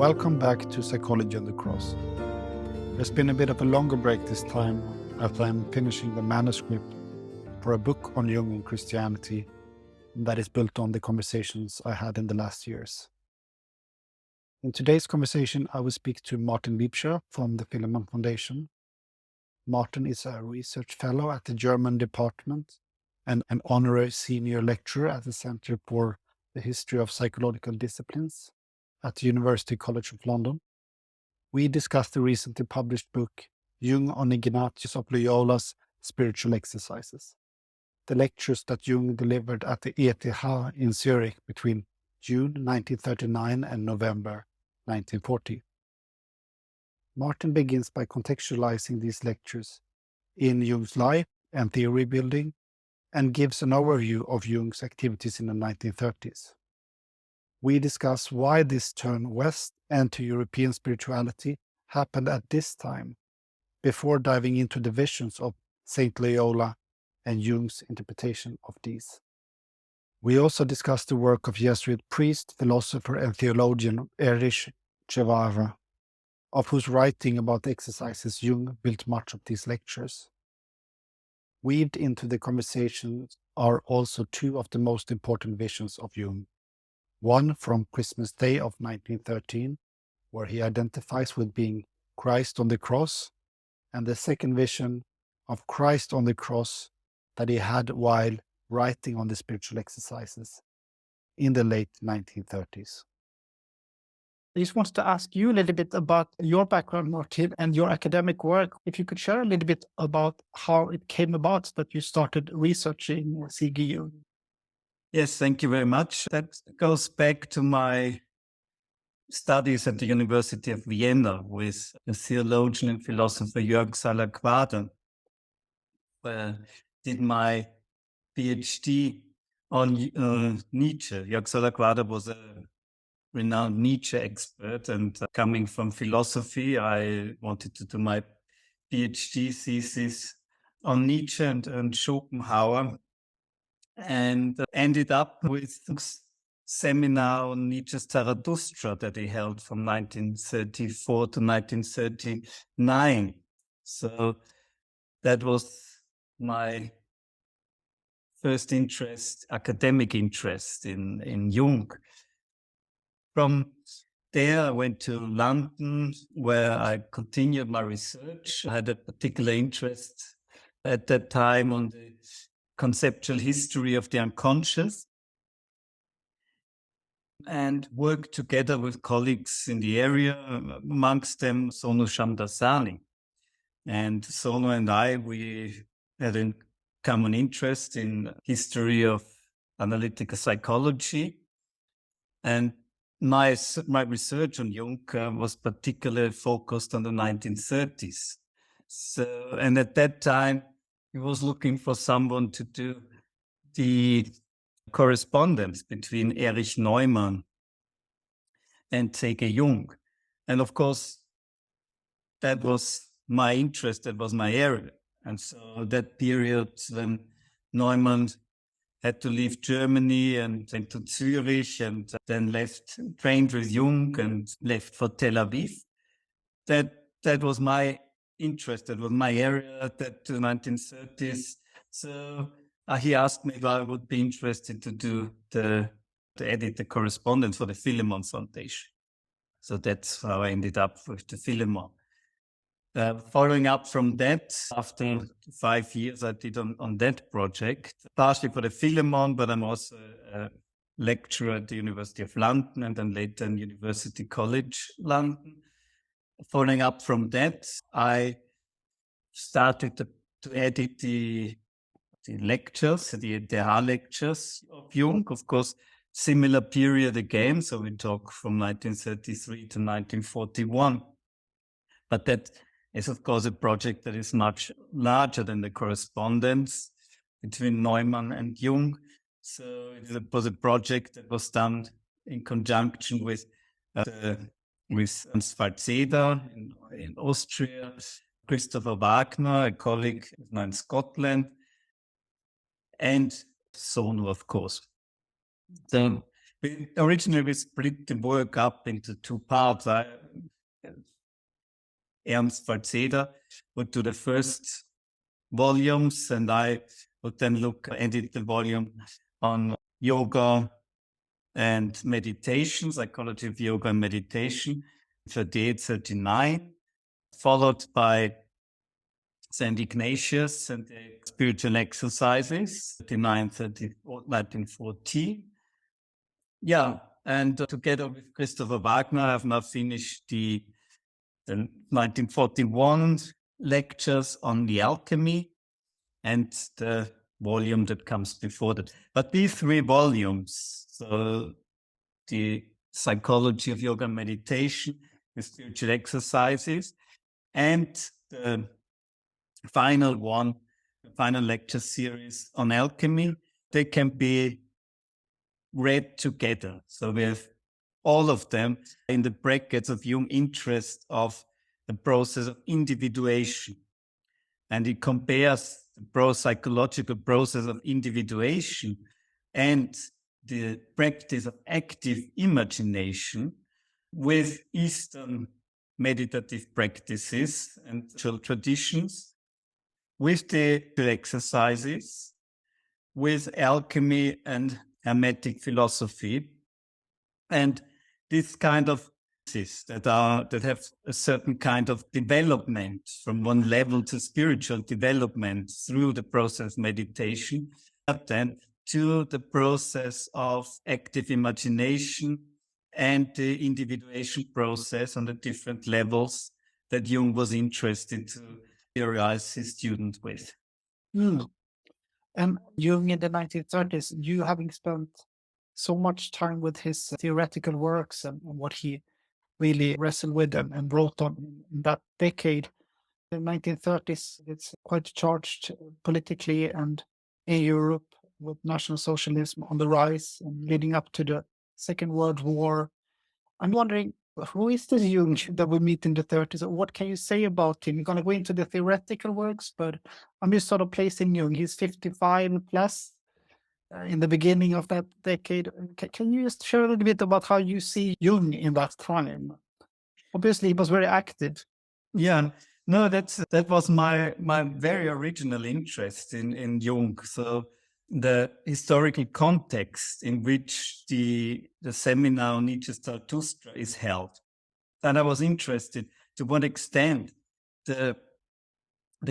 Welcome back to Psychology on the Cross. There's been a bit of a longer break this time as I'm finishing the manuscript for a book on Jung and Christianity that is built on the conversations I had in the last years. In today's conversation, I will speak to Martin Liebscher from the Philemon Foundation. Martin is a research fellow at the German department and an honorary senior lecturer at the Center for the History of Psychological Disciplines at the University College of London. We discussed the recently published book, Jung on Ignatius of Loyola's Spiritual Exercises, the lectures that Jung delivered at the ETH in Zurich between June 1939 and November 1940. Martin begins by contextualizing these lectures in Jung's life and theory building, and gives an overview of Jung's activities in the 1930s. We discuss why this turn west and to European spirituality happened at this time, before diving into the visions of Saint Loyola and Jung's interpretation of these. We also discuss the work of Jesuit priest, philosopher, and theologian Erich Przywara, of whose writing about the exercises Jung built much of these lectures. Weaved into the conversations are also two of the most important visions of Jung. One from Christmas Day of 1913, where he identifies with being Christ on the cross, and the second vision of Christ on the cross that he had while writing on the spiritual exercises in the late 1930s. I just wanted to ask you a little bit about your background, Martin, and your academic work. If you could share a little bit about how it came about that you started researching C.G. Jung. Yes, thank you very much. That goes back to my studies at the University of Vienna with the theologian and philosopher Jörg Salaquada, where I did my PhD on Nietzsche. Jörg Salaquada was a renowned Nietzsche expert, and coming from philosophy, I wanted to do my PhD thesis on Nietzsche and Schopenhauer, and ended up with a seminar on Nietzsche's Zarathustra that he held from 1934 to 1939. So that was my first interest, academic interest in Jung. From there, I went to London, where I continued my research. I had a particular interest at that time on the conceptual history of the unconscious, and worked together with colleagues in the area, amongst them Sono Shamdasani. And Sono and I, we had a common interest in history of analytical psychology, and my research on Jung was particularly focused on the 1930s. So, and at that time, he was looking for someone to do the correspondence between Erich Neumann and C.G. Jung. And of course, that was my interest, that was my area. And so that period when Neumann had to leave Germany and went to Zurich, and then trained with Jung and left for Tel Aviv. That was my interest, that was my area, that 1930s. So he asked me if I would be interested to edit the correspondence for the Philemon Foundation. So that's how I ended up with the Philemon. Following up from that, after 5 years I did on that project, partially for the Philemon, but I'm also a lecturer at the University of London and then later in University College London. Following up from that, I started to edit the lectures, the ETH lectures of Jung, of course, similar period again. So we talk from 1933 to 1941. But that is, of course, a project that is much larger than the correspondence between Neumann and Jung. So it was a project that was done in conjunction with Salzeder in Austria, Christopher Wagner, a colleague in Scotland, and Sono, of course. So Originally, we split the work up into two parts. Ernst Valzeder would do the first volumes, and I would then edit the volume on yoga and meditation, psychology of yoga and meditation, 38, 39, followed by Saint Ignatius and the spiritual exercises, 39, 30, 1914. Yeah, and together with Christopher Wagner, I have now finished the 1941 lectures on the alchemy and the volume that comes before that. But these three volumes, so the psychology of yoga and meditation, the spiritual exercises, and the final one, the final lecture series on alchemy, they can be read together. So we have all of them in the brackets of Jung's interest of the process of individuation. And he compares the psychological process of individuation and the practice of active imagination with Eastern meditative practices and traditions, with the exercises, with alchemy and Hermetic philosophy, and this kind of that have a certain kind of development from one level to spiritual development through the process of meditation, but then to the process of active imagination and the individuation process on the different levels that Jung was interested to familiarize his students with. And Jung in the 1930s, you having spent so much time with his theoretical works and what he really wrestled with and wrote on in that decade. The 1930s, it's quite charged politically and in Europe with National Socialism on the rise and leading up to the Second World War. I'm wondering, who is this Jung that we meet in the 30s? What can you say about him? You're going to go into the theoretical works, but I'm just sort of placing Jung. He's 55 plus in the beginning of that decade. Can you just share a little bit about how you see Jung in that time? Obviously, he was very active. Yeah, no, that was my very original interest in Jung. So the historical context in which the seminar on Nietzsche's Zarathustra is held. And I was interested to what extent the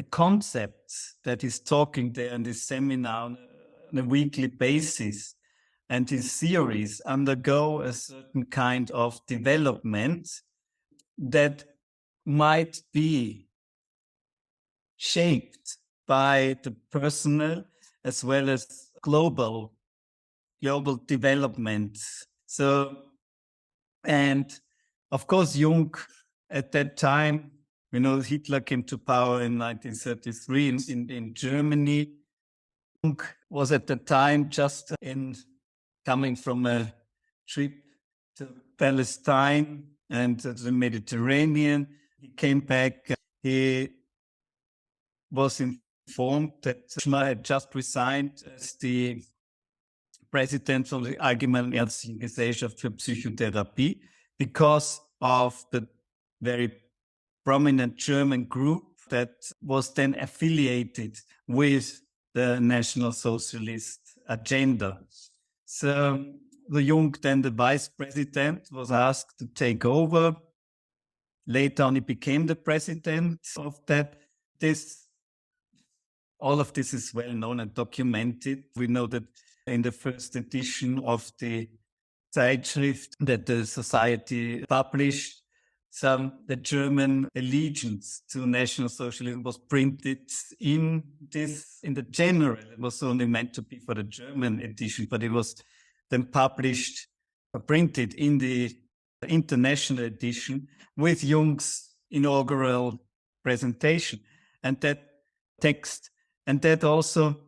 concepts that he's talking there in this seminar on a weekly basis and his theories undergo a certain kind of development that might be shaped by the personal as well as global development. So, and of course, Jung at that time, Hitler came to power in 1933 in Germany. Jung was at the time just coming from a trip to Palestine and the Mediterranean. He came back. He was informed that Schma had just resigned as the president of the Allgemeine Ärztlichen Gesellschaft für Psychotherapie because of the very prominent German group that was then affiliated with the National Socialist agenda. So the Jung, then the vice president, was asked to take over. Later on, he became the president of that. All of this is well known and documented. We know that in the first edition of the Zeitschrift that the society published, the German allegiance to National Socialism was printed in the general. It was only meant to be for the German edition, but it was then published, printed in the international edition with Jung's inaugural presentation. And that text, and that also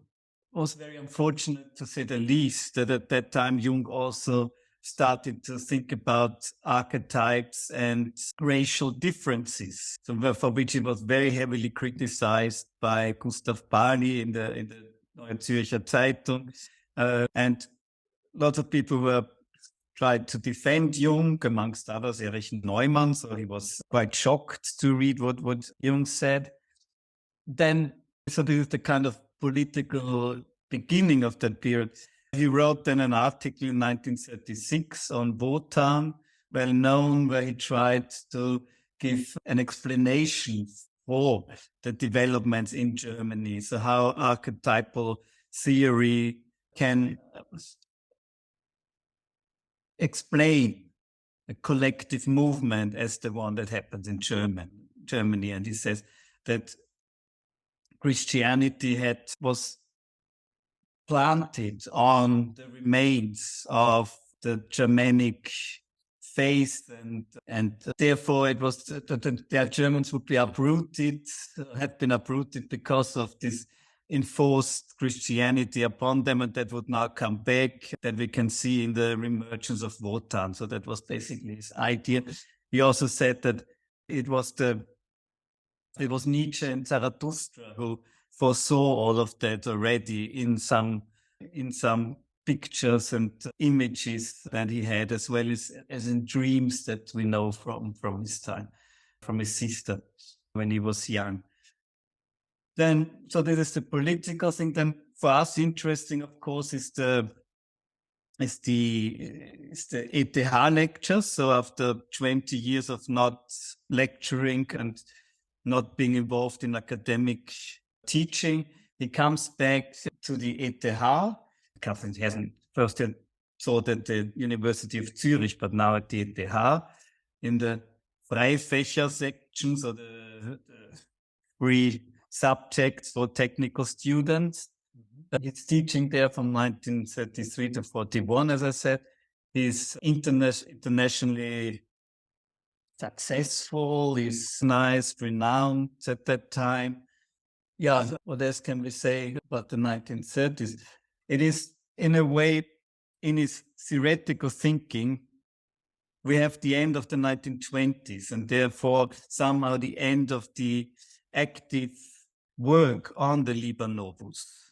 was very unfortunate, to say the least, that at that time Jung also started to think about archetypes and racial differences, for which he was very heavily criticized by Gustav Bali in the Neue Zürcher Zeitung. And lots of people were tried to defend Jung, amongst others, Erich Neumann. So he was quite shocked to read what Jung said. Then, so this is the kind of political beginning of that period. He wrote then an article in 1936 on Wotan, well known, where he tried to give an explanation for the developments in Germany. So how archetypal theory can explain a collective movement as the one that happens in Germany. And he says that Christianity was planted on the remains of the Germanic faith, and therefore it was the Germans would be uprooted, had been uprooted because of this enforced Christianity upon them, and that would now come back, that we can see in the reemergence of Wotan. So that was basically his idea. He also said that it was Nietzsche and Zarathustra who foresaw all of that already in some pictures and images that he had, as well as in dreams that we know from his time, from his sister when he was young. Then, so this is the political thing. Then for us, interesting, of course, is the ETH lectures. So after 20 years of not lecturing and not being involved in academic teaching, he comes back to the ETH. He hasn't first taught at the University of Zurich, but now at the ETH in the Freifächer section, so the free subjects for technical students. He's teaching there from 1933 to 41, as I said. He's internationally successful, he's nice, renowned at that time. Yeah, what else can we say about the 1930s? It is, in a way, in his theoretical thinking, we have the end of the 1920s, and therefore somehow the end of the active work on the Liber Novus.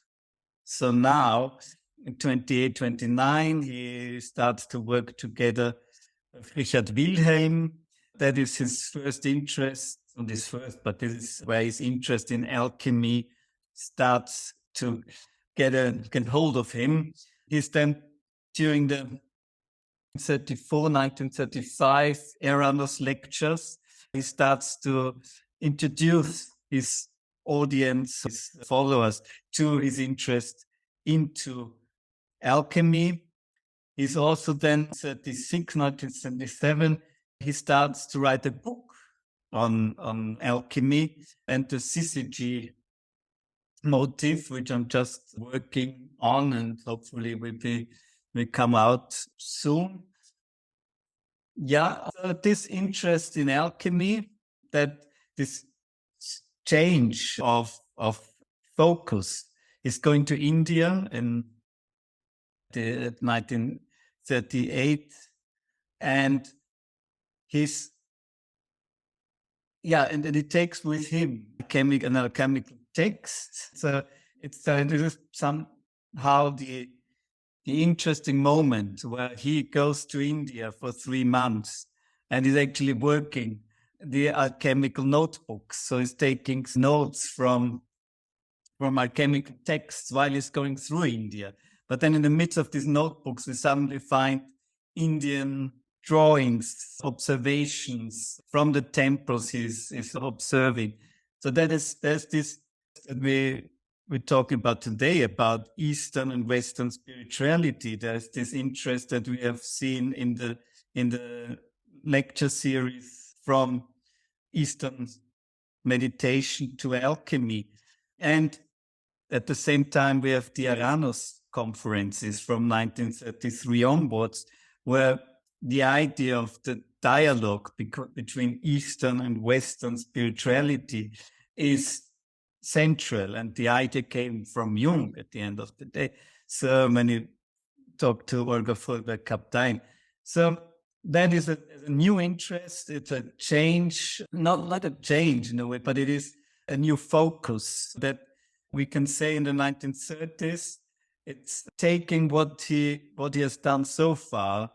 So now, in 28, 29, he starts to work together with Richard Wilhelm. That is his first interest, not his first, but this is where his interest in alchemy starts to get hold of him. He's then, during the 1935 Erasmus lectures, he starts to introduce his audience, his followers, to his interest into alchemy. He's also then, 1977, he starts to write a book on alchemy and the syzygy motive, which I'm just working on and hopefully will come out soon. Yeah, this interest in alchemy, that this change of focus is going to India in 1938, and and he takes with him an alchemical text. So this is somehow the interesting moment where he goes to India for 3 months and is actually working the alchemical notebooks. So he's taking notes from alchemical texts while he's going through India. But then in the midst of these notebooks, we suddenly find Indian drawings, observations from the temples he's observing. So there's this that we're talking about today, about Eastern and Western spirituality. There's this interest that we have seen in the lecture series from Eastern meditation to alchemy. And at the same time, we have the Aranos conferences from 1933 onwards, where the idea of the dialogue between Eastern and Western spirituality is central. And the idea came from Jung at the end of the day. So when you talk to Olga Feuerberg-Kaptein. So that is a new interest. It's a change, not a change in a way, but it is a new focus that we can say in the 1930s. It's taking what he has done so far,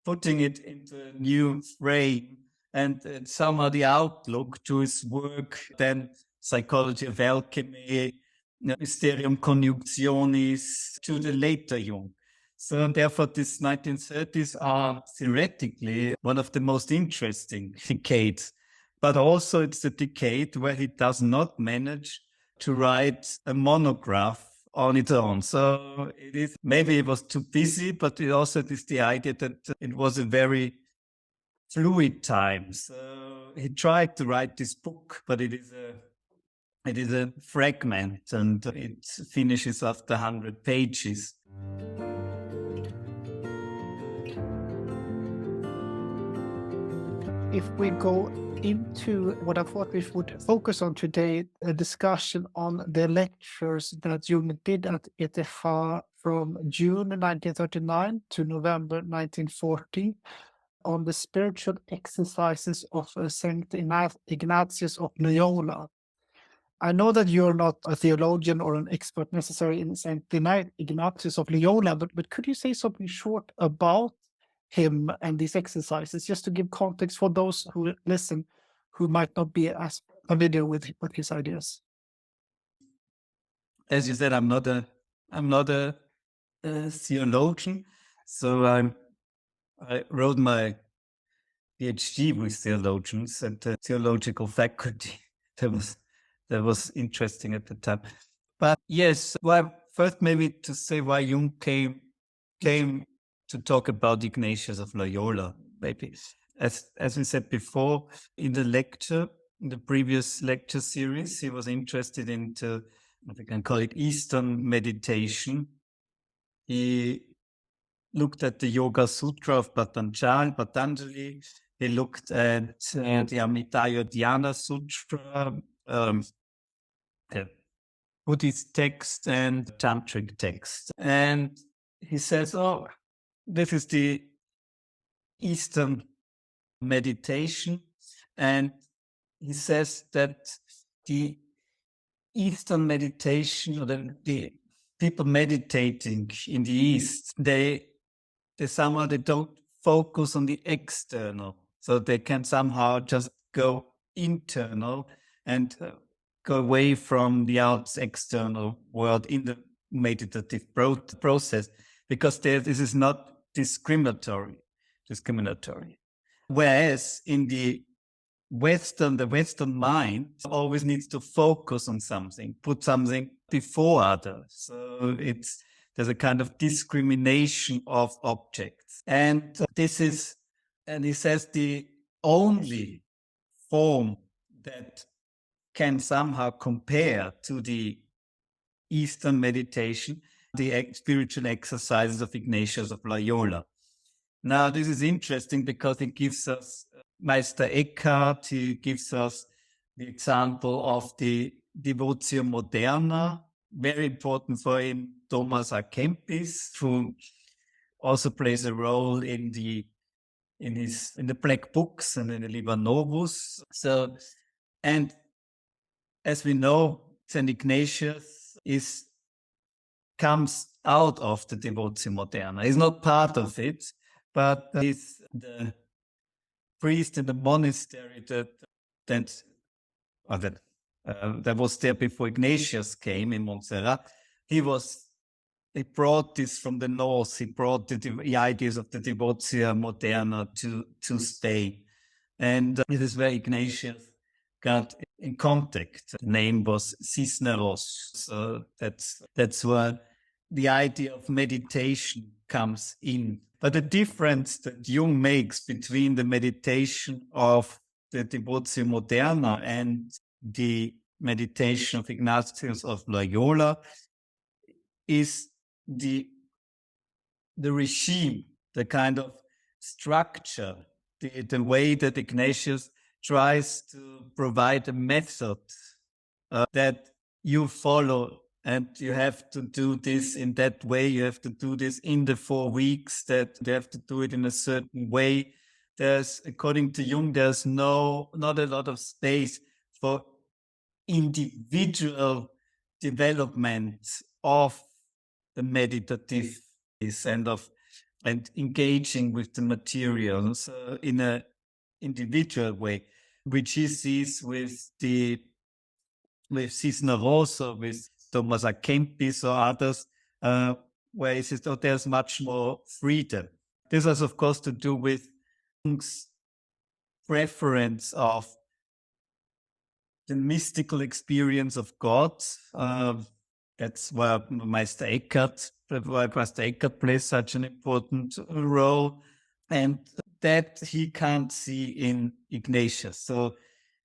putting it into a new frame and somehow the outlook to his work, then Psychology of Alchemy, Mysterium Conjunctionis, to the later Jung. So therefore, these 1930s are theoretically one of the most interesting decades. But also it's the decade where he does not manage to write a monograph on its own. So it is, maybe he was too busy, but it also is the idea that it was a very fluid time. So he tried to write this book, but it is a fragment and it finishes after 100 pages. If we go into what I thought we would focus on today, a discussion on the lectures that Jung did at ETH from June 1939 to November 1940 on the spiritual exercises of Saint Ignatius of Loyola. I know that you're not a theologian or an expert necessarily in Saint Ignatius of Loyola, but could you say something short about him and these exercises, just to give context for those who listen, who might not be as familiar with his ideas? As you said, I'm not a theologian, so I wrote my PhD with theologians at the theological faculty. That was interesting at the time. But yes, well, first maybe to say why Jung came to talk about Ignatius of Loyola, maybe. As we said before, in the previous lecture series, he was interested into, if we can call it, Eastern meditation. He looked at the Yoga Sutra of Patanjali. He looked at the Amitayo Dhyana Sutra, the Buddhist text and Tantric text. And he says, oh, this is the Eastern meditation. And he says that the Eastern meditation, or the people meditating in the East, they somehow they don't focus on the external. So they can somehow just go internal and go away from the external world in the meditative process, because this is not discriminatory. Whereas in the Western mind always needs to focus on something, put something before others. So there's a kind of discrimination of objects. And he says the only form that can somehow compare to the Eastern meditation, the spiritual exercises of Ignatius of Loyola. Now, this is interesting because it gives us Meister Eckhart, he gives us the example of the Devotio Moderna, very important for him, Thomas A. Kempis, who also plays a role in the Black Books and in the Liber Novus. So, and as we know, St. Ignatius comes out of the Devotio Moderna. He's not part of it, but he's the priest in the monastery that was there before Ignatius came in Montserrat. He brought this from the north. He brought the ideas of the Devotio Moderna to Spain. And it is where Ignatius got in contact. The name was Cisneros. So that's where the idea of meditation comes in. But the difference that Jung makes between the meditation of the Devotio Moderna and the meditation of Ignatius of Loyola is the regime, the kind of structure, the way that Ignatius tries to provide a method that you follow, and you have to do this in that way. You have to do this in the 4 weeks, that you have to do it in a certain way. According to Jung, there's not a lot of space for individual development of the meditative and of and engaging with the materials in an individual way, which he sees with Cisne Rosa, with Thomas A. Kempis or others, where he says, oh, there's much more freedom. This has, of course, to do with Jung's preference of the mystical experience of God. That's why Meister Eckhart plays such an important role, and that he can't see in Ignatius. So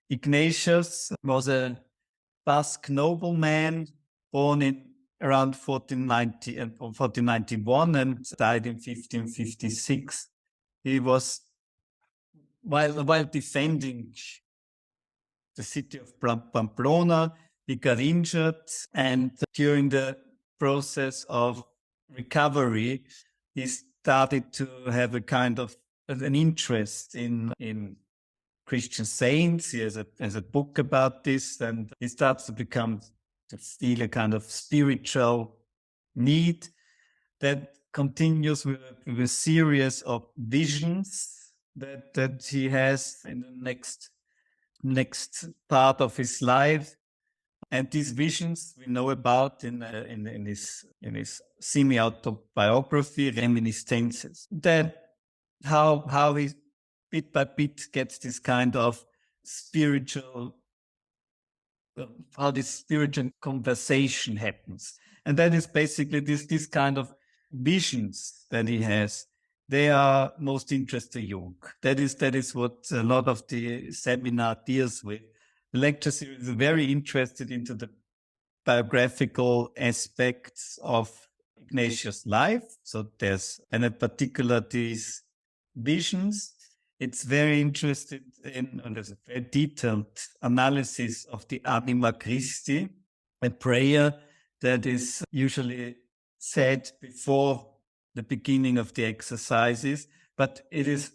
Ignatius was a Basque nobleman born in around 1490 and 1491 and died in 1556. He was, while defending the city of Pamplona, he got injured, and during the process of recovery, he started to have a kind of an interest in Christian saints. He has a book about this, and he starts to feel a kind of spiritual need that continues with a series of visions that he has in the next part of his life. And these visions we know about in his semi-autobiography, Reminiscences. That how he bit by bit gets this kind of spiritual, how this spiritual conversation happens. And that is basically this kind of visions that he has. They are most interesting to Jung. That is what a lot of the seminar deals with. The lecture series is very interested into the biographical aspects of Ignatius' life. So and in particular, these visions. It's very interested in, and there's a very detailed analysis of the Anima Christi, a prayer that is usually said before the beginning of the exercises, but it is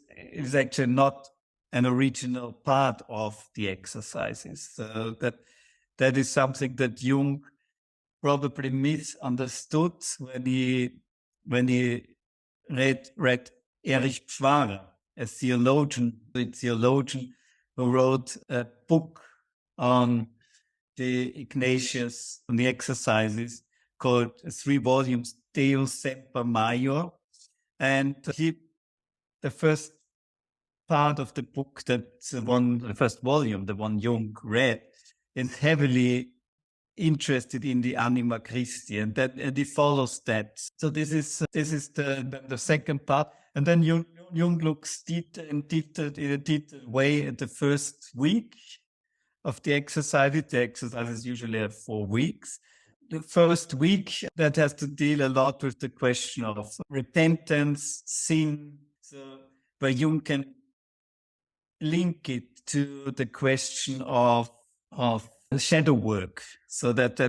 actually not an original part of the exercises. So that is something that Jung probably misunderstood when he read Erich Przywara, a theologian who wrote a book on the Ignatius, on the exercises, called 3 volumes, Deus Semper Maior. And the first part of the book, the first volume, the one Jung read, is heavily interested in the Anima Christi, and he follows that. So this is the second part, and then Jung looks in a detailed way at the first week of the exercises. The exercises usually have 4 weeks. The first week that has to deal a lot with the question of repentance, sin, so where Jung can link it to the question of shadow work. So that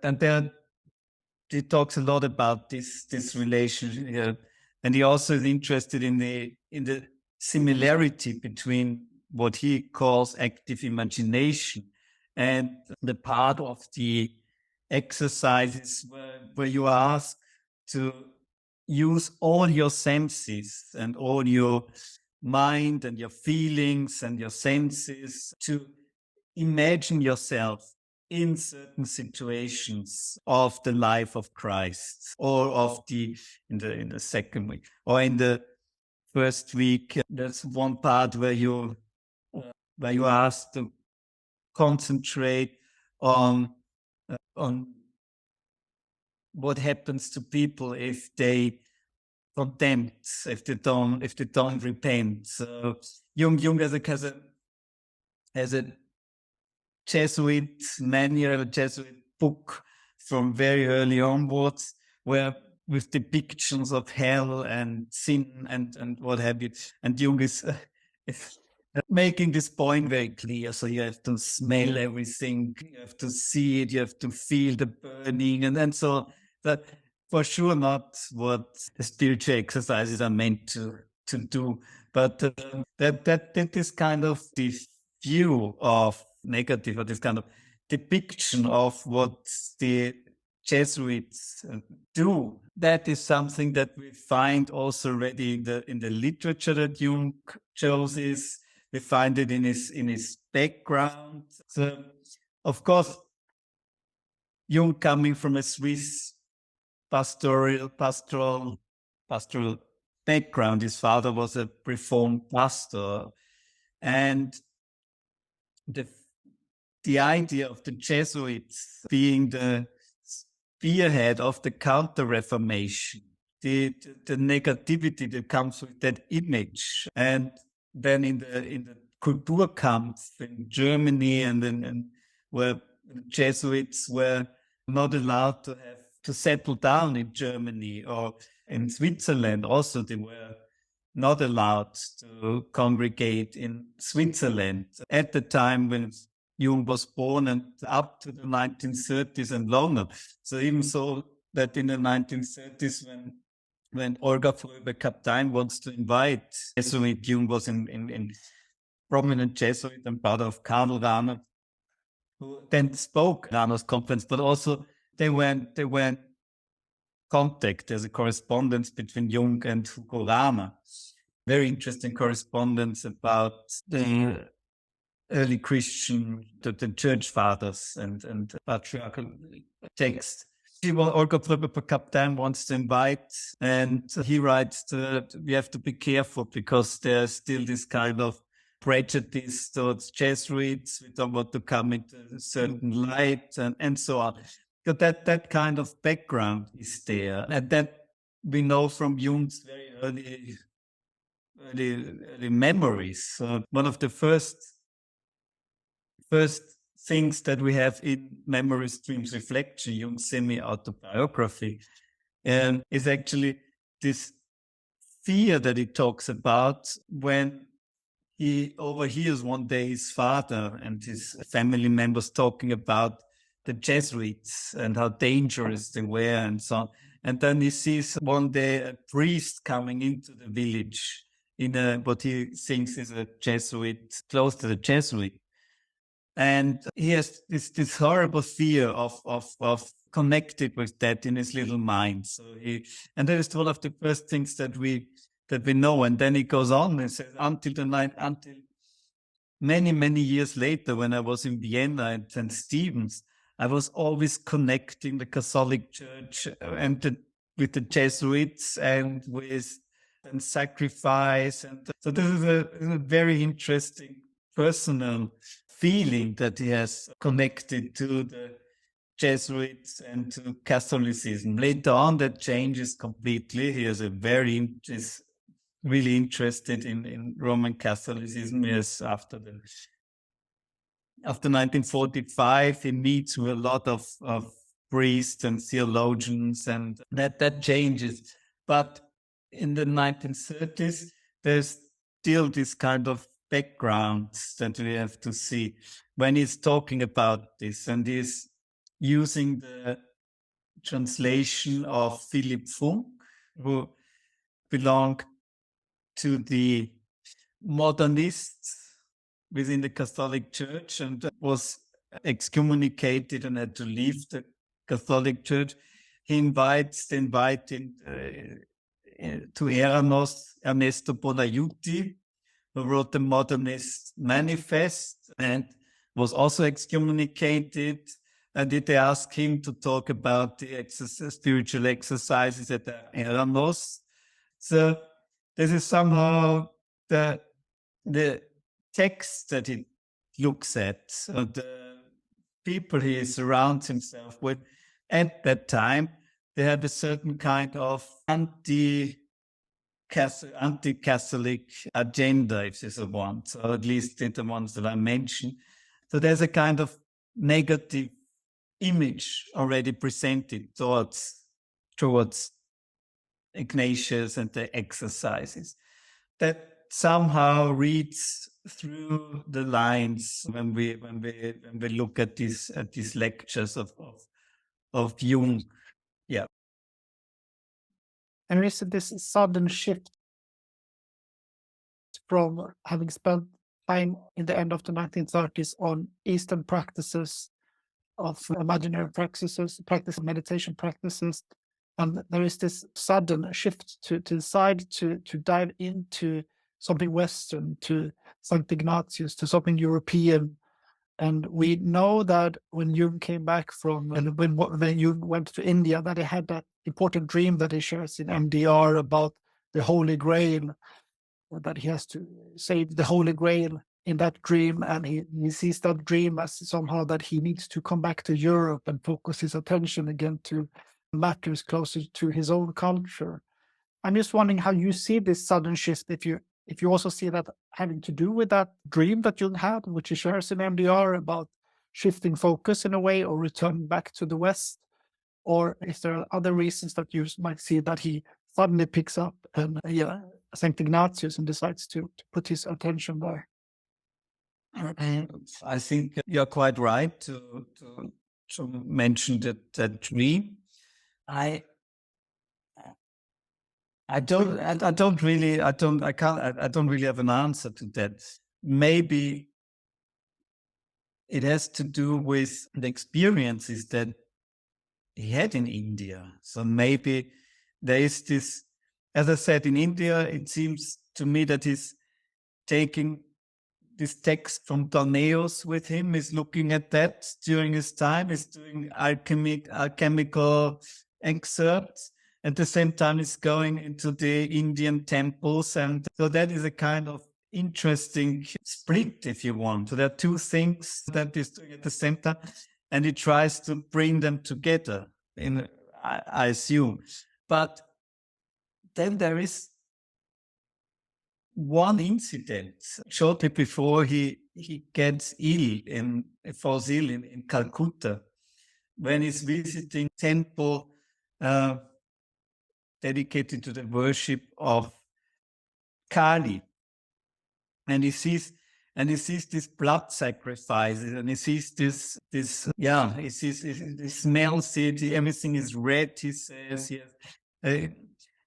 and there he talks a lot about this relationship, and he also is interested in the similarity between what he calls active imagination and the part of the exercises where you are asked to use all your senses and all your mind and your feelings and your senses to imagine yourself in certain situations of the life of Christ, or of in the second week, or in the first week. There's one part where you are asked to concentrate on what happens to people if they condemn, if they don't repent. So Jung has a Jesuit manual, a Jesuit book from very early onwards, where with depictions of hell and sin and what have you. And Jung is making this point very clear. So you have to smell everything, you have to see it, you have to feel the burning, and so that for sure not what the spiritual exercises are meant to do. But that is kind of this view of negative, or this kind of depiction of what the Jesuits do. That is something that we find also already in the literature that Jung chooses. We find it in his background. So, of course, Jung coming from a Swiss pastoral background. His father was a Reformed pastor, and the idea of the Jesuits being the spearhead of the Counter-Reformation, the negativity that comes with that image, and then in the Kulturkampf in Germany, and where the Jesuits were not allowed to settle down in Germany, or in Switzerland also they were not allowed to congregate in Switzerland at the time when Jung was born and up to the 1930s and longer. So even so that in the 1930s when Olga Fröbe-Kaptein wants to invite Jesuit, Jung was in prominent Jesuit and brother of Karl Rahner, who then spoke at Rahner's conference, but also they went contact. There's a correspondence between Jung and Hugo Rahner. Very interesting correspondence about the early Christian, the church fathers and patriarchal text. Olga Fröbe-Kaptein wants to invite, and he writes that we have to be careful because there's still this kind of prejudice towards Jesuits. We don't want to come into a certain light and so on. So that kind of background is there, and that we know from Jung's very early memories. One of the first things that we have in Memory Streams Reflection, Jung's semi-autobiography, is actually this fear that he talks about when he overhears one day his father and his family members talking about the Jesuits and how dangerous they were and so on. And then he sees one day a priest coming into the village in what he thinks is a Jesuit, close to the Jesuit. And he has this horrible fear of connected with that in his little mind. And that is one of the first things that we know. And then he goes on and says, until many years later, when I was in Vienna and St. Stephen's, I was always connecting the Catholic Church with the Jesuits and with sacrifice. And so this is a very interesting personal feeling that he has connected to the Jesuits and to Catholicism. Later on, that changes completely. He is really interested in Roman Catholicism. Yes, after 1945, he meets with a lot of priests and theologians, and that changes. But in the 1930s, there's still this kind of background that we have to see when he's talking about this, and he's using the translation of Philipp Funk, who belonged to the modernists within the Catholic Church and was excommunicated and had to leave the Catholic Church. He invited to Eranos Ernesto Bonaiuti, who wrote the Modernist Manifest and was also excommunicated. And they asked him to talk about the spiritual exercises at the Eranos. So this is somehow the text that he looks at, the people he surrounds himself with at that time. They had a certain kind of anti-Catholic agenda, if you so want, or at least in the ones that I mentioned. So there's a kind of negative image already presented towards Ignatius and the exercises that somehow reads through the lines when we look at these lectures of Jung. Yeah. And is this sudden shift from having spent time in the end of the 1930s on Eastern practices of imaginary practices, meditation practices. And there is this sudden shift to decide to dive into something Western, to Saint Ignatius, to something European. And we know that when Jung came back and when Jung went to India, that he had that important dream that he shares in MDR about the Holy Grail, that he has to save the Holy Grail in that dream. And he sees that dream as somehow that he needs to come back to Europe and focus his attention again to matters closer to his own culture. I'm just wondering how you see this sudden shift, if you also see that having to do with that dream that Jung had, which he shares in MDR, about shifting focus in a way or returning back to the West, or is there other reasons that you might see that he suddenly picks up and Saint Ignatius and decides to put his attention there? I think you're quite right to mention that dream. I don't really have an answer to that. Maybe it has to do with the experiences that he had in India. So maybe there is this, as I said, in India, it seems to me that he's taking this text from Torneos with him, is looking at that during his time, is doing alchemical excerpts. At the same time, it's going into the Indian temples. And so that is a kind of interesting split, if you want. So there are two things that he's doing at the same time, and he tries to bring them together, I assume. But then there is one incident shortly before he gets ill, falls ill in Calcutta, when he's visiting temple dedicated to the worship of Kali, and he sees this blood sacrifices, and he sees he smells it, everything is red, he says, yes.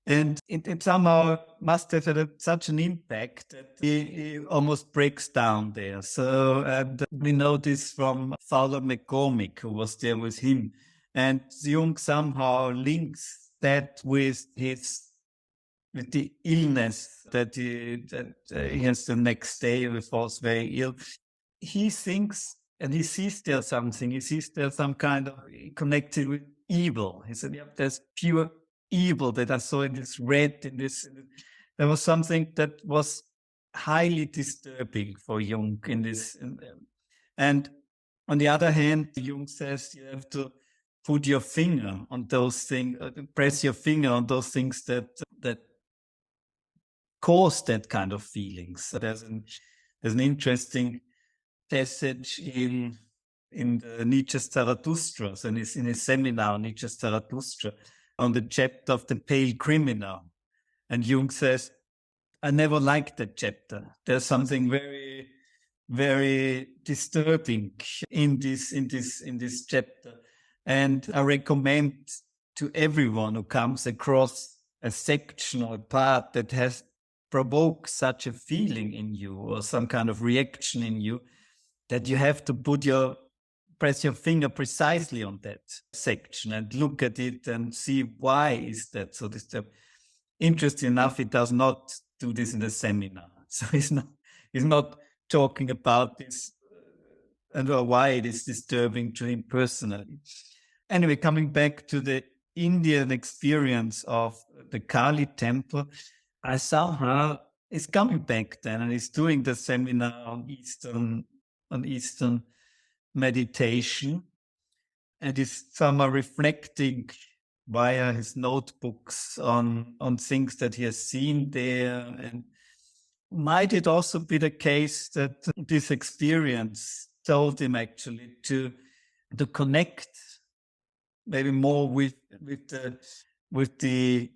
And it somehow must have had such an impact that he almost breaks down there. So, and we know this from Father McCormick, who was there with him. And Jung somehow links that with the illness that he has the next day. He falls very ill. He thinks, and he sees there something. He sees there some kind of connected with evil. He said, "Yeah, there's pure evil that I saw in this red, in this." There was something that was highly disturbing for Jung in this. And on the other hand, Jung says you have to put your finger on those things, press your finger on those things that cause that kind of feelings. So there's an interesting passage in the Nietzsche's Zarathustra, and it's in a seminar, Nietzsche's Zarathustra, on the chapter of the pale criminal. And Jung says, I never liked that chapter. There's something very, very disturbing in this chapter. And I recommend to everyone who comes across a section or a part that has provoked such a feeling in you or some kind of reaction in you, that you have to press your finger precisely on that section and look at it and see why is that so disturbing. Interesting enough, he does not do this in the seminar. So he's not talking about this and why it is disturbing to him personally. Anyway, coming back to the Indian experience of the Kali temple, I saw how he's coming back then, and he's doing the seminar on Eastern meditation, and he's somehow reflecting via his notebooks on things that he has seen there. And might it also be the case that this experience told him actually to connect maybe more with the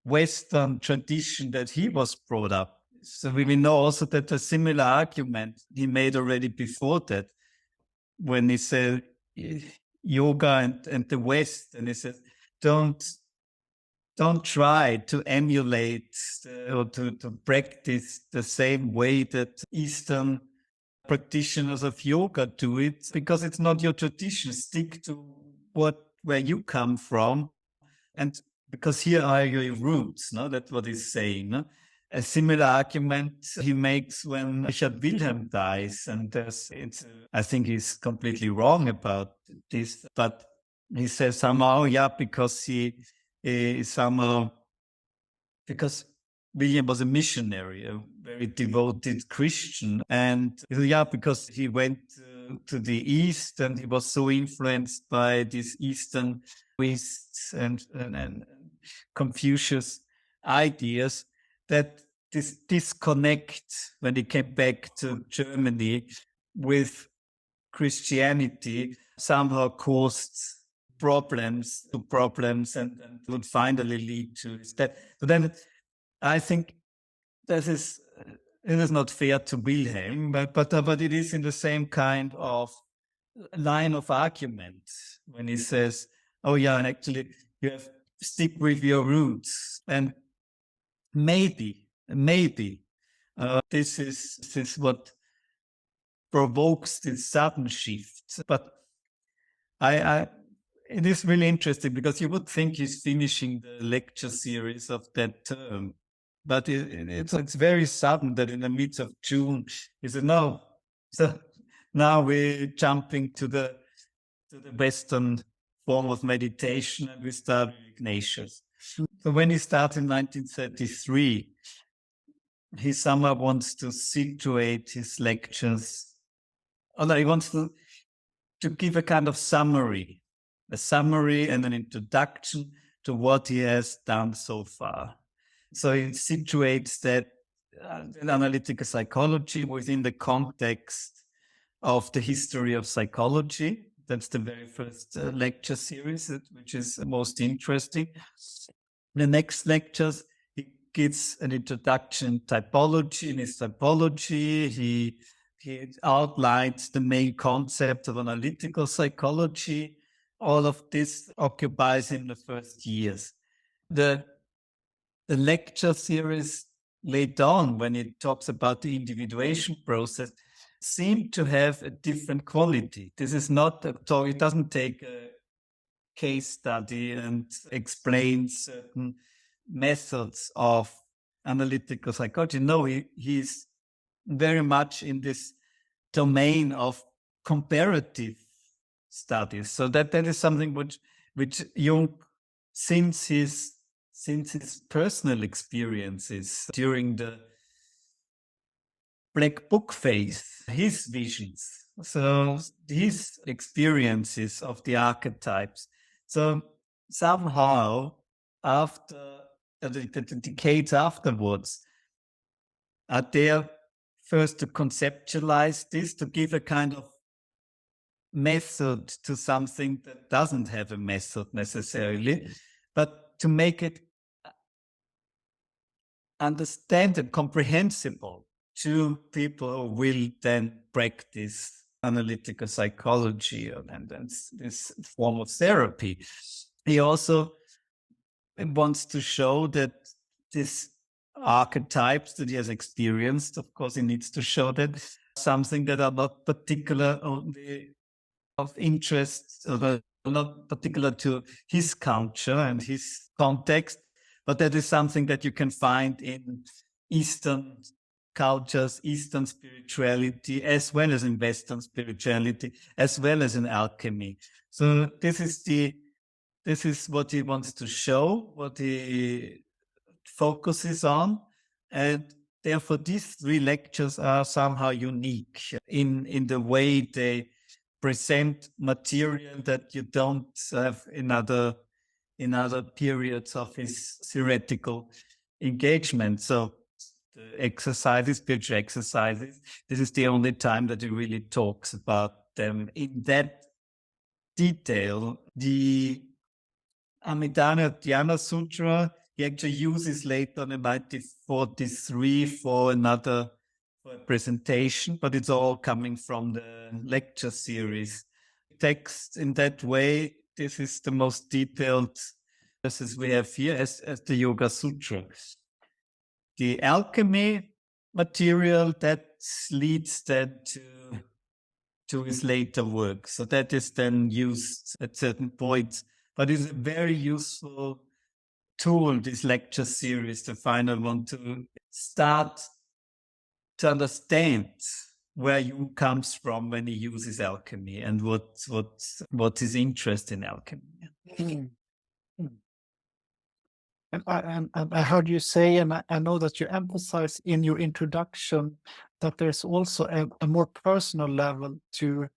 Western tradition that he was brought up. So we know also that a similar argument he made already before that, when he said yoga and the West, and he said, don't try to emulate or to practice the same way that Eastern practitioners of yoga do it because it's not your tradition. Stick to where you come from, and because here are your roots. No, that's what he's saying. No? A similar argument he makes when Richard Wilhelm dies, and I think he's completely wrong about this, but he says somehow, because because William was a missionary, a very devoted Christian. And because he went to the East and he was so influenced by these Eastern Buddhists and Confucius ideas that this disconnect when he came back to Germany with Christianity somehow caused problems and would finally lead to that. But then I think it is not fair to Wilhelm, but it is in the same kind of line of argument when he says, and actually you have to stick with your roots, and maybe this is what provokes this sudden shift. But it is really interesting because you would think he's finishing the lecture series of that term, but it's very sudden that in the midst of June he said, no, so now we're jumping to the Western form of meditation and we start with Ignatius. So when he starts in 1933, he somehow wants to situate his lectures, he wants to give a kind of summary and an introduction to what he has done so far. So he situates that analytical psychology within the context of the history of psychology. That's the very first lecture series, which is most interesting. The next lectures, he gives an introduction typology. In his typology, he outlines the main concept of analytical psychology. All of this occupies him the first years. The lecture series later on, when he talks about the individuation process, seem to have a different quality. This is not a talk, it doesn't take a case study and explain certain methods of analytical psychology. No, he's very much in this domain of comparative studies. So that is something which Jung, since his personal experiences during the Black Book phase, his visions, so his experiences of the archetypes. So somehow, after the decades afterwards, are there first to conceptualize this, to give a kind of method to something that doesn't have a method necessarily, but to make it understand and comprehensible to people who will then practice analytical psychology and this form of therapy. He also wants to show that this archetypes that he has experienced, of course, he needs to show that something that are not particular only of interest, or not particular to his culture and his context, but that is something that you can find in Eastern cultures, Eastern spirituality, as well as in Western spirituality, as well as in alchemy. So this is what he wants to show, what he focuses on, and therefore these three lectures are somehow unique in the way they present material that you don't have in other periods of his theoretical engagement. So the exercises, spiritual exercises, this is the only time that he really talks about them in that detail. The Amidana Dhyana Sutra, he actually uses later in 1943 for a presentation, but it's all coming from the lecture series. Text in that way, this is the most detailed as we have here as the Yoga Sutra. The alchemy material, that leads then to his later work. So that is then used at certain points, but it's a very useful tool, this lecture series, the final one, to start to understand where Jung comes from when he uses alchemy and what his interest in alchemy. Mm. Mm. And I heard you say, and I know that you emphasize in your introduction that there's also a more personal level to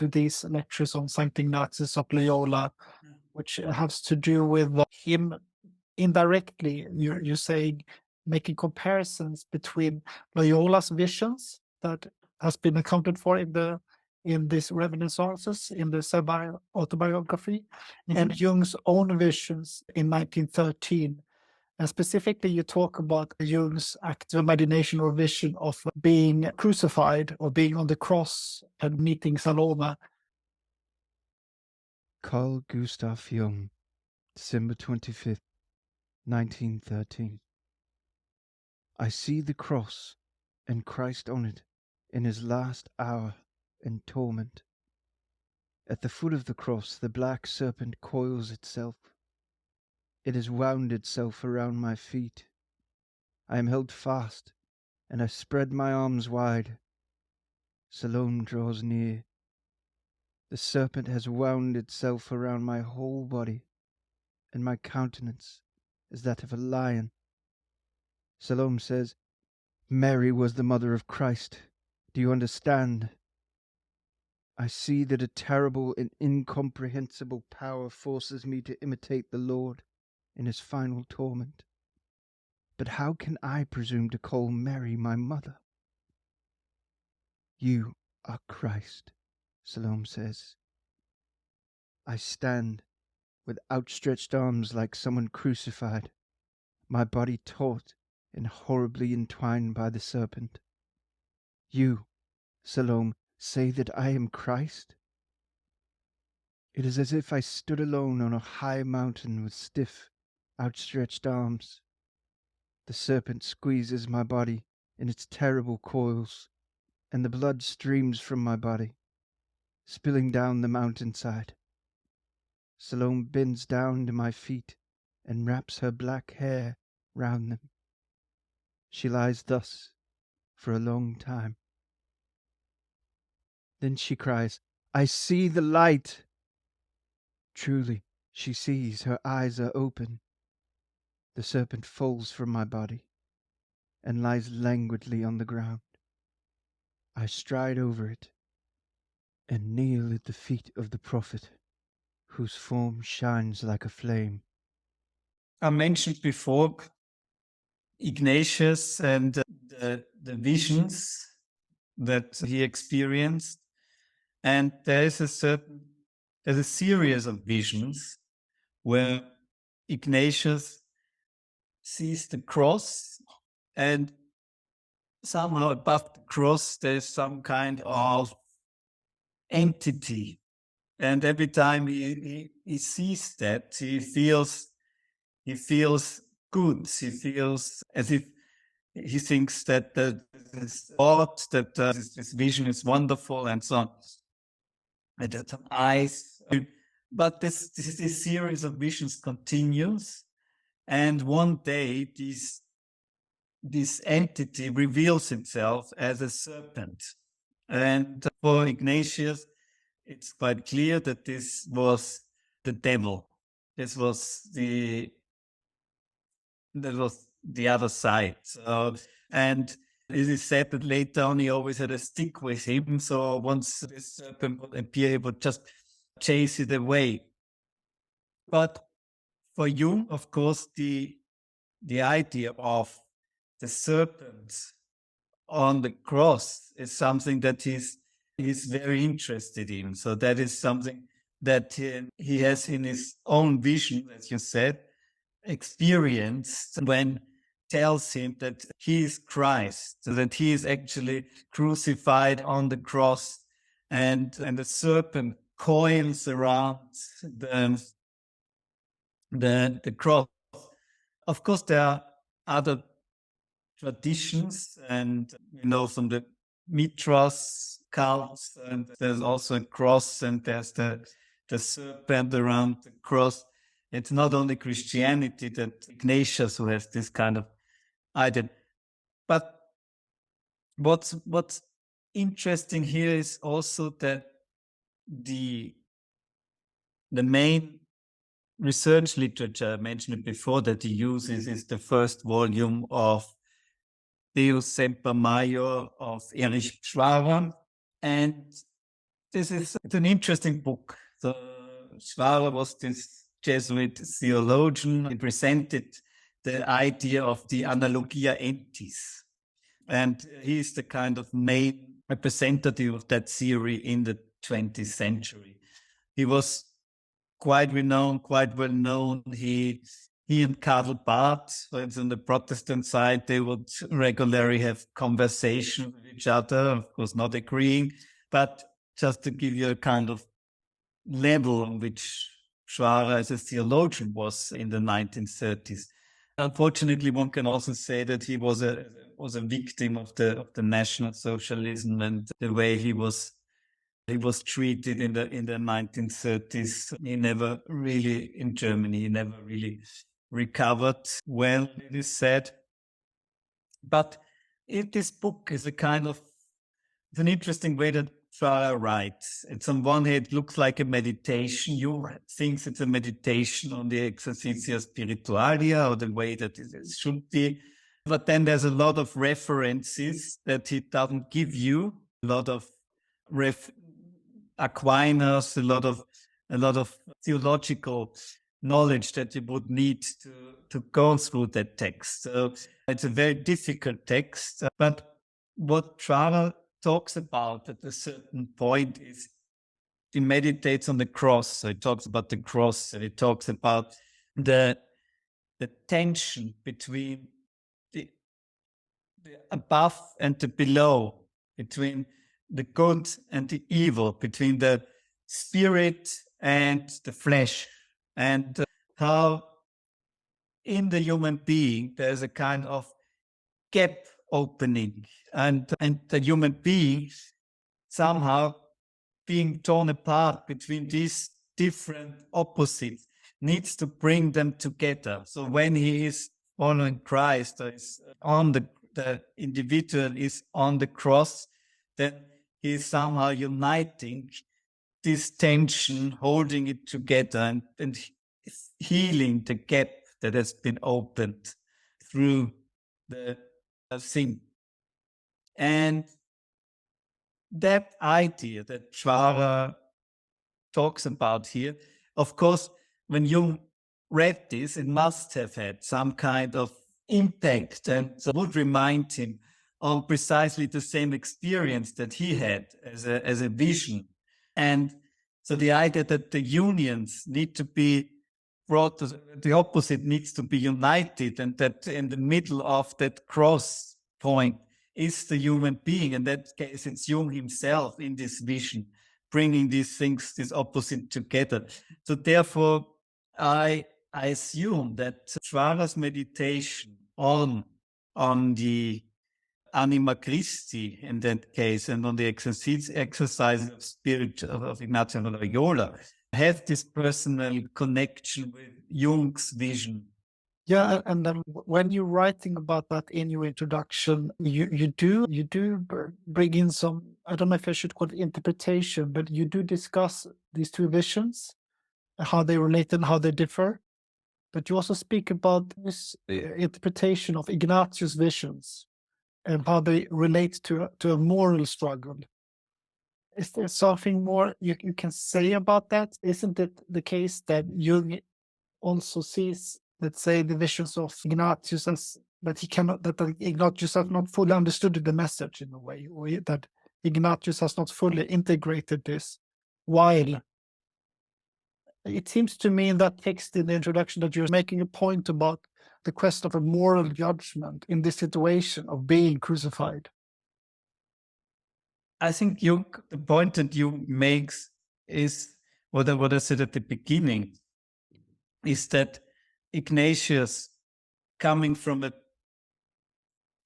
these lectures on Saint Ignatius of Loyola, which has to do with him indirectly. You're saying, making comparisons between Loyola's visions that has been accounted for in these reminiscences in the semi-autobiography, and Jung's own visions in 1913. And specifically, you talk about Jung's active imagination or vision of being crucified or being on the cross and meeting Salome. Carl Gustav Jung, December 25th, 1913. I see the cross and Christ on it in his last hour and torment. At the foot of the cross, the black serpent coils itself. It has wound itself around my feet. I am held fast, and I spread my arms wide. Salome draws near. The serpent has wound itself around my whole body, and my countenance is that of a lion. Salome says, Mary was the mother of Christ. Do you understand? I see that a terrible and incomprehensible power forces me to imitate the Lord in his final torment. But how can I presume to call Mary my mother? You are Christ, Salome says. I stand with outstretched arms like someone crucified, my body taut and horribly entwined by the serpent. You, Salome, say that I am Christ? It is as if I stood alone on a high mountain with stiff, outstretched arms. The serpent squeezes my body in its terrible coils, and the blood streams from my body, spilling down the mountainside. Salome bends down to my feet and wraps her black hair round them. She lies thus for a long time. Then she cries, I see the light! Truly, she sees, her eyes are open. The serpent falls from my body and lies languidly on the ground. I stride over it and kneel at the feet of the prophet, whose form shines like a flame. I mentioned before Ignatius and the visions that he experienced, and there's a series of visions where Ignatius sees the cross, and somehow above the cross there's some kind of entity, and every time he sees that, he feels good. He feels as if he thinks that this thought, that this vision is wonderful, and so on. And that eyes, but this series of visions continues, and one day this entity reveals itself as a serpent. And for Ignatius, it's quite clear that this was the devil. This was the other side. And it is said that later on he always had a stick with him. So once this serpent would appear, he would just chase it away. But for Jung, of course, the idea of the serpent on the cross is something that he's very interested in. So that is something that he has in his own vision, as you said, experienced when tells him that he is Christ, that he is actually crucified on the cross, and the serpent coils around the cross. Of course, there are other traditions, and from the Mitras cults, and there's also a cross, and there's the serpent around the cross. It's not only Christianity that Ignatius who has this kind of idea. But what's interesting here is also that the main research literature, I mentioned it before, that he uses is the first volume of Deus Semper Maior of Erich Przywara. And it's an interesting book. So Przywara was this Jesuit theologian. He presented the idea of the analogia entis. And he is the kind of main representative of that theory in the 20th century. He was quite renowned, quite well known. He and Karl Barth, for instance, on the Protestant side, they would regularly have conversation with each other, of course not agreeing, but just to give you a kind of level on which Przywara as a theologian was in the 1930s. Unfortunately, one can also say that he was a victim of the National Socialism and the way he was treated in the 1930s. He never really, in Germany, he never really recovered well, it is said. But this book is it's an interesting way that Przywara writes. It's on one hand, it looks like a meditation. You think it's a meditation on the exercitia spiritualia, or the way that it should be. But then there's a lot of references that he doesn't give you, a lot of Aquinas, a lot of theological knowledge that you would need to go through that text. So it's a very difficult text. But what Przywara talks about at a certain point is he meditates on the cross. So he talks about the cross, and he talks about the tension between the above and the below, between the good and the evil, between the spirit and the flesh, and how in the human being there's a kind of gap opening, and the human being somehow being torn apart between these different opposites needs to bring them together. So when he is following Christ, or is on the individual is on the cross, then he is somehow uniting this tension, holding it together, and healing the gap that has been opened through the thing. And that idea that Przywara talks about here, of course, when Jung read this, it must have had some kind of impact, and would remind him on precisely the same experience that he had as a vision. And so the idea that the unions need to be brought to the opposite needs to be united, and that in the middle of that cross point is the human being. In that case, it's Jung himself in this vision, bringing these things, this opposite together. So therefore, I assume that Przywara's meditation on the anima Christi in that case, and on the exercise of spirit of Ignatius of Loyola, has this personal connection with Jung's vision. Yeah, and then when you're writing about that in your introduction, you do bring in some, I don't know if I should call it interpretation, but you do discuss these two visions, how they relate and how they differ. But you also speak about this interpretation of Ignatius' visions and how they relate to a moral struggle. Is there something more you can say about that? Isn't it the case that Jung also sees, let's say, the visions of Ignatius as that Ignatius has not fully understood the message in a way, or that Ignatius has not fully integrated this, while it seems to me in that text in the introduction that you're making a point about the question of a moral judgment in this situation of being crucified. I think the point that Jung makes is what I said at the beginning, is that Ignatius, coming from a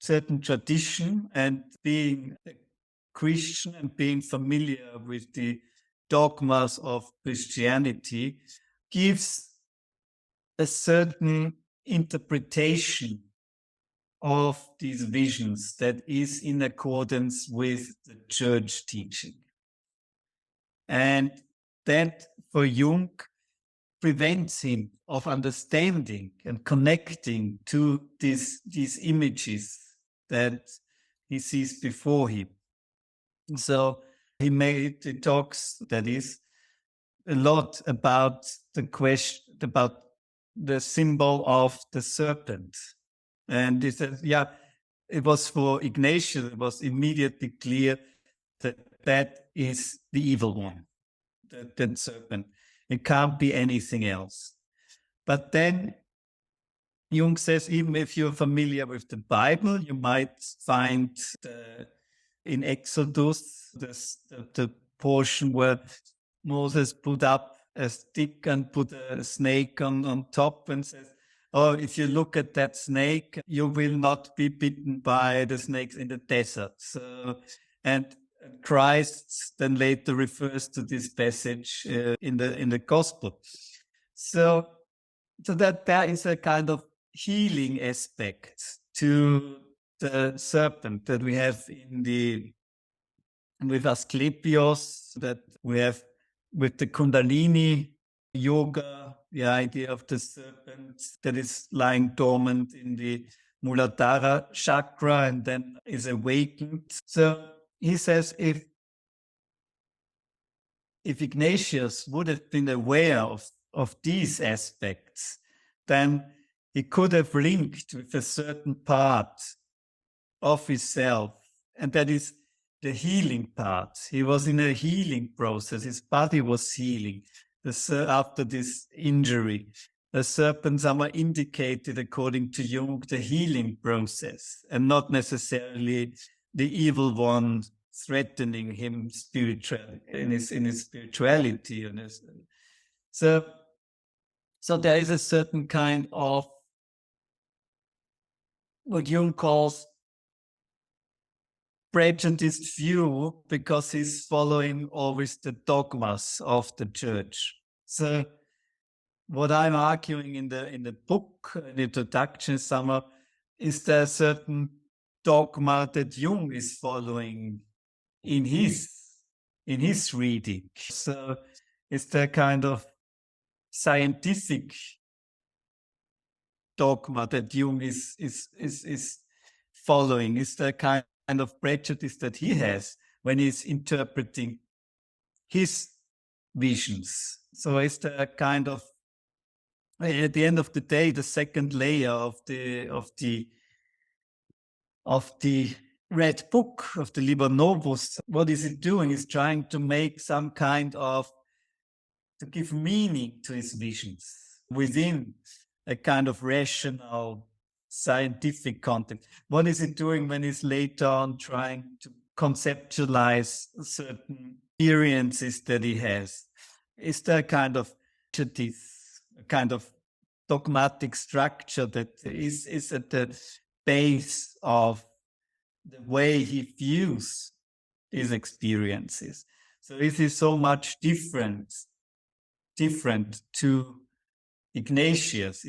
certain tradition, and being a Christian and being familiar with the dogmas of Christianity gives a certain interpretation of these visions that is in accordance with the church teaching. And that, for Jung, prevents him of understanding and connecting to these images that he sees before him. So he talks, that is, a lot about the question, about the symbol of the serpent. And he says, yeah, it was for Ignatius, it was immediately clear that that is the evil one, that serpent. It can't be anything else. But then Jung says, even if you're familiar with the Bible, you might find in Exodus the portion where Moses put up a stick and put a snake on top and says, oh, if you look at that snake, you will not be bitten by the snakes in the desert. So, and Christ then later refers to this passage in the gospel. So that there is a kind of healing aspect to the serpent that we have with Asclepios, that we have with the Kundalini yoga, the idea of the serpent that is lying dormant in the Muladhara chakra and then is awakened. So he says if Ignatius would have been aware of these aspects, then he could have linked with a certain part of himself, and that is the healing part. He was in a healing process. His body was healing after this injury. The serpents are indicated, according to Jung, the healing process, and not necessarily the evil one threatening him spiritually in his spirituality. So there is a certain kind of what Jung calls prejudiced view, because he's following always the dogmas of the church. So what I'm arguing in the book, in the introduction somehow, is there a certain dogma that Jung is following in his reading. So it's the kind of scientific dogma that Jung is following. It's the kind of prejudice that he has when he's interpreting his visions. So it's the kind of, at the end of the day, the second layer of the Red Book, of the Liber Novus. What is it doing? It's trying to make some kind of, to give meaning to his visions within a kind of rational, scientific context. What is it doing when it's later on trying to conceptualize certain experiences that he has? Is there a kind of dogmatic structure that is at the base of the way he views his experiences? So this is so much different to Ignatius.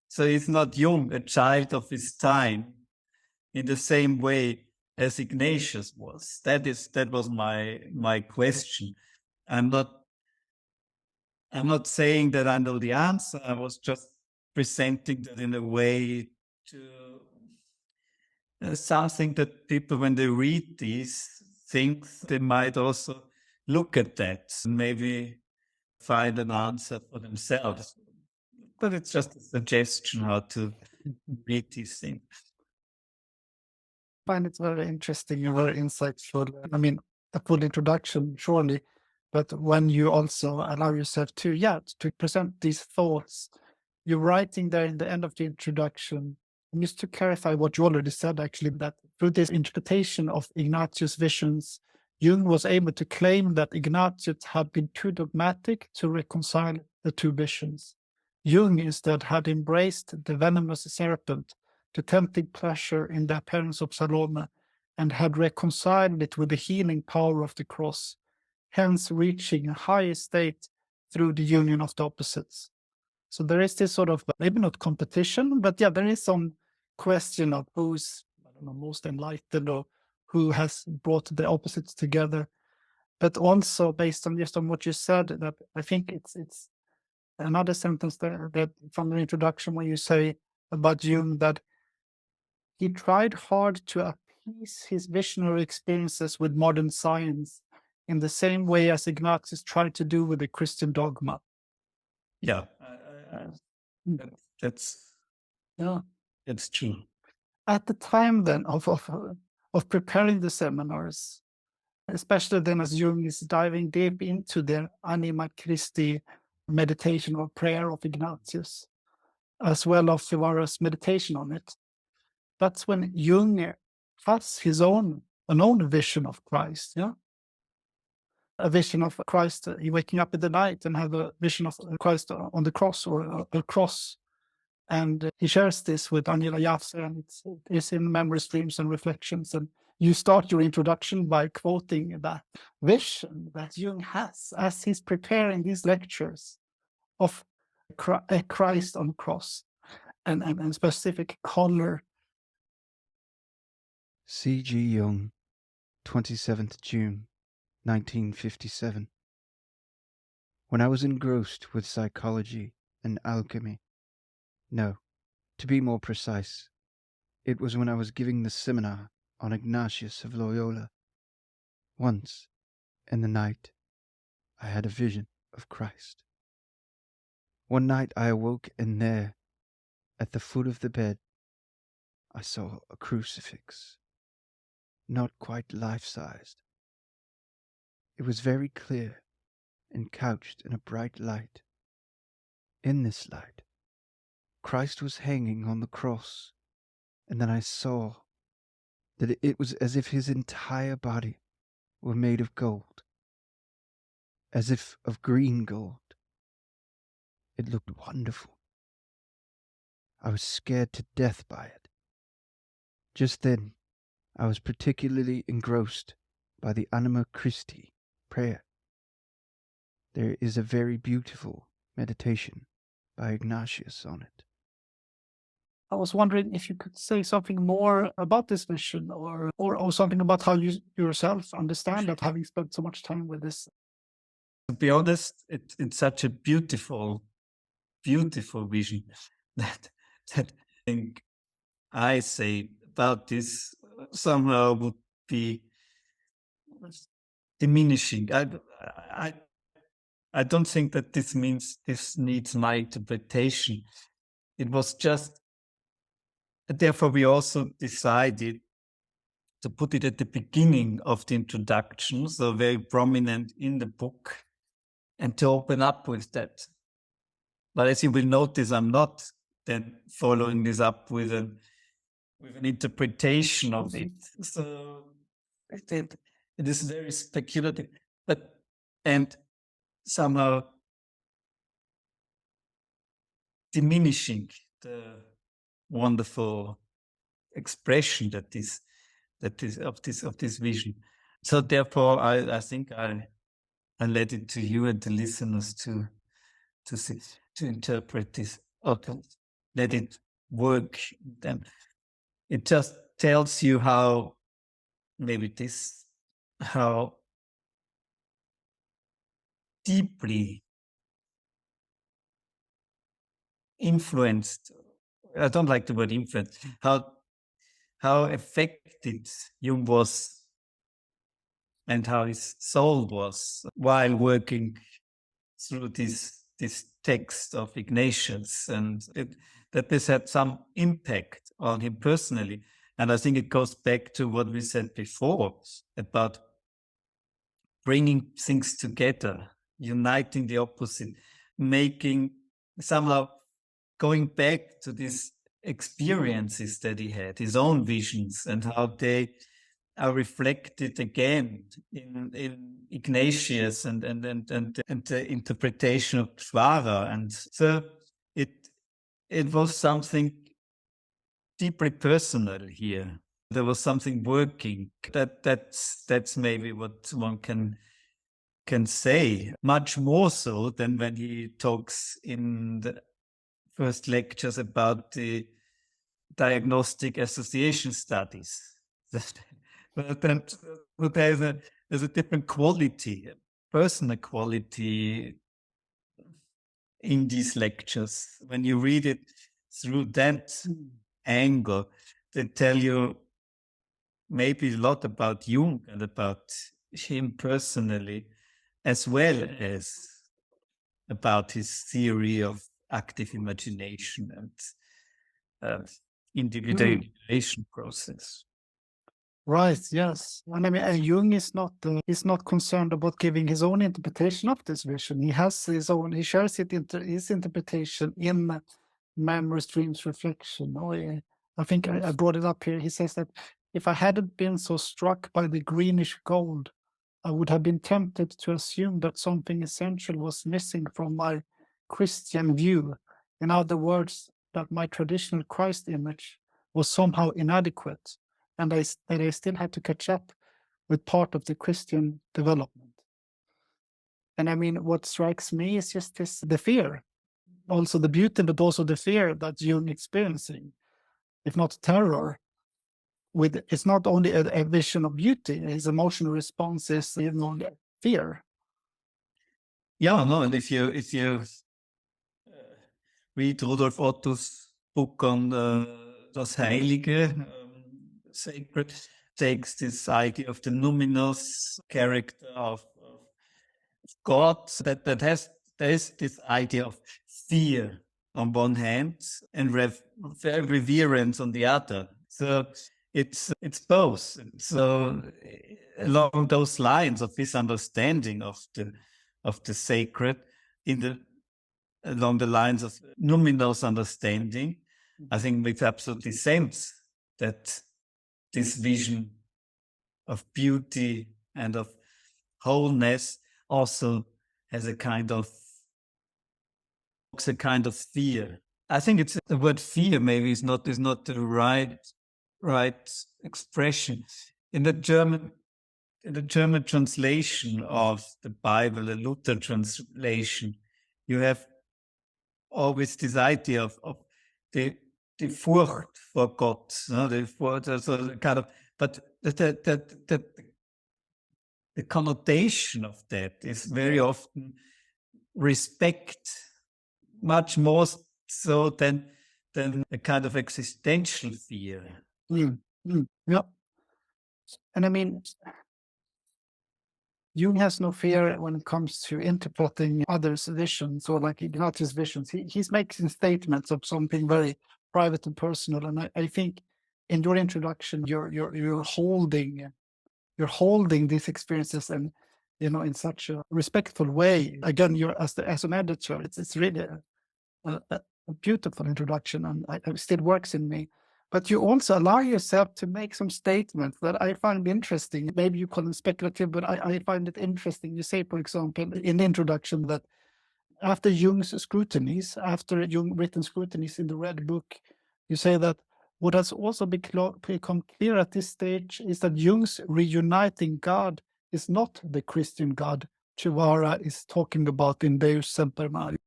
So it's not Jung, a child of his time, in the same way as Ignatius was. That was my question. I'm not saying that I know the answer. I was just presenting that in a way to something that people, when they read these things, they might also look at that and maybe find an answer for themselves. But it's just a suggestion how to read these things. I find it very interesting and very insightful. I mean, a full introduction, surely, but when you also allow yourself to present these thoughts, you're writing there in the end of the introduction, and just to clarify what you already said, actually, that through this interpretation of Ignatius' visions, Jung was able to claim that Ignatius had been too dogmatic to reconcile the two visions. Jung instead had embraced the venomous serpent to tempting pleasure in the appearance of Salome, and had reconciled it with the healing power of the cross, hence reaching a high estate through the union of the opposites. So there is this sort of, maybe not competition, but yeah, there is some question of who's, I don't know, most enlightened, or who has brought the opposites together. But also based on just on what you said, that I think it's another sentence there that from the introduction when you say about Jung that he tried hard to appease his visionary experiences with modern science in the same way as Ignatius tried to do with the Christian dogma. Yeah, Mm. that's Yeah. true. At the time then of preparing the seminars, especially then as Jung is diving deep into the Anima Christi meditation or prayer of Ignatius, as well as Przywara's meditation on it, that's when Jung has his own vision of Christ. Yeah, a vision of Christ waking up in the night, and have a vision of Christ on the cross, or a cross. And he shares this with Angela Jaffe, and it's in Memory Streams and Reflections. And you start your introduction by quoting that vision that Jung has as he's preparing these lectures of a Christ on the cross, and specific color. C.G. Jung, 27th June, 1957. When I was engrossed with psychology and alchemy, no, to be more precise, it was when I was giving the seminar on Ignatius of Loyola. Once, in the night, I had a vision of Christ. One night I awoke, and there, at the foot of the bed, I saw a crucifix, not quite life-sized. It was very clear and couched in a bright light. In this light, Christ was hanging on the cross, and then I saw that it was as if his entire body were made of gold, as if of green gold. It looked wonderful. I was scared to death by it. Just then, I was particularly engrossed by the Anima Christi prayer. There is a very beautiful meditation by Ignatius on it. I was wondering if you could say something more about this vision, or something about how you yourself understand that, having spent so much time with this. To be honest, it's such a beautiful vision that I think I say about this somehow would be diminishing. I don't think that this means this needs my interpretation. It was just, therefore we also decided to put it at the beginning of the introduction, so very prominent in the book, and to open up with that. But as you will notice, I'm not then following this up with an interpretation of it. So it is very speculative, and somehow diminishing the wonderful expression that is of this vision. So therefore, I think I let it to you and the listeners to interpret this, or to let it work. Then it just tells you how deeply influenced. I don't like the word influence. How affected Jung was, and how his soul was while working through this text of Ignatius, and that this had some impact on him personally. And I think it goes back to what we said before about bringing things together, uniting the opposite, somehow going back to these experiences that he had, his own visions, and how they are reflected again in Ignatius and the interpretation of Przywara. And so it was something deeply personal here. There was something working. That's maybe what one can say, much more so than when he talks in the first lectures about the diagnostic association studies. But there's a different quality, a personal quality in these lectures. When you read it through that angle, they tell you maybe a lot about Jung and about him personally, as well as about his theory of active imagination and individualization process. Right, yes. And I mean, and Jung is not he's not concerned about giving his own interpretation of this vision. He has his own, he shares his interpretation in memory, dreams, reflection. I think I brought it up here. He says that if I hadn't been so struck by the greenish gold, I would have been tempted to assume that something essential was missing from my Christian view. In other words, that my traditional Christ image was somehow inadequate, and I still had to catch up with part of the Christian development. And I mean, what strikes me is just the fear, also the beauty, but also the fear that Jung experiencing, if not terror. It's not only a vision of beauty; his emotional response is fear. Yeah, no, and if you read Rudolf Otto's book on Das Heilige, sacred, takes this idea of the numinous character of God, there is this idea of fear on one hand and reverence on the other. So it's both. So along those lines of this understanding of the sacred, along the lines of numinous understanding, I think makes absolutely sense that this vision of beauty and of wholeness also has a kind of fear. I think it's the word fear maybe is not the right expression. In the German translation of the Bible, the Luther translation, you have always this idea of the Furcht for God, no? But the connotation of that is very often respect, much more so than a kind of existential fear. Yeah. And I mean, Jung has no fear when it comes to interpreting others' visions or like Ignatius' visions. He's making statements of something very private and personal. And I think in your introduction, you're holding these experiences and in such a respectful way. Again, you're as an editor, it's really a beautiful introduction, and it still works in me. But you also allow yourself to make some statements that I find interesting. Maybe you call them speculative, but I find it interesting. You say, for example, in the introduction that after Jung's scrutinies, after Jung written scrutinies in the Red Book, you say that what has also become clear at this stage is that Jung's reuniting God is not the Christian God Przywara is talking about in Deus Semper Mari.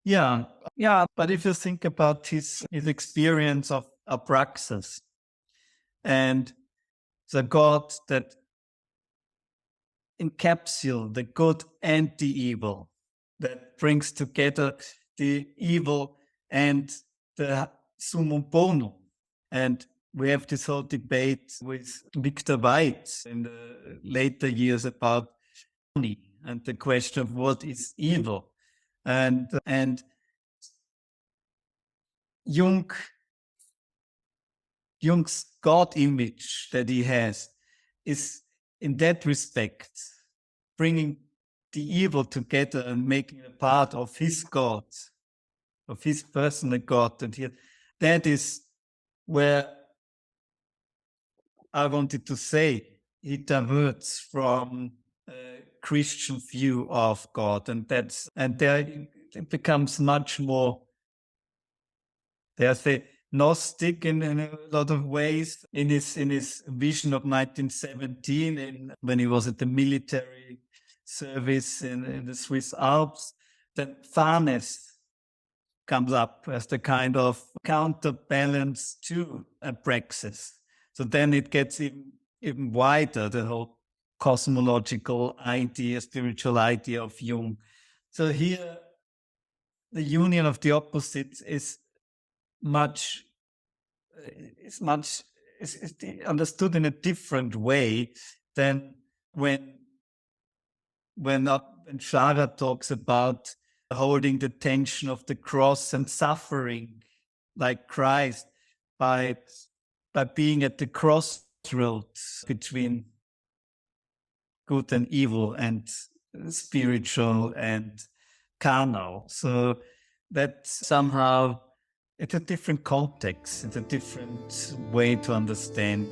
Yeah. But if you think about his experience of apraxis and the God that encapsulates the good and the evil, that brings together the evil and the summum bonum. And we have this whole debate with Victor White in the later years about money and the question of what is evil. And Jung's God image that he has is in that respect bringing the evil together and making a part of his God, of his personal God. And that is where I wanted to say he diverts from a Christian view of God, and there it becomes much more. There's Gnostic in a lot of ways. In his vision of 1917, when he was at the military service in the Swiss Alps, that Farnes comes up as the kind of counterbalance to Praxis. So then it gets even wider, the whole cosmological idea, spiritual idea of Jung. So here, the union of the opposites is understood in a different way than when Przywara talks about holding the tension of the cross and suffering like Christ by being at the crossroads between good and evil and spiritual and carnal. So that somehow it's a different context. It's a different way to understand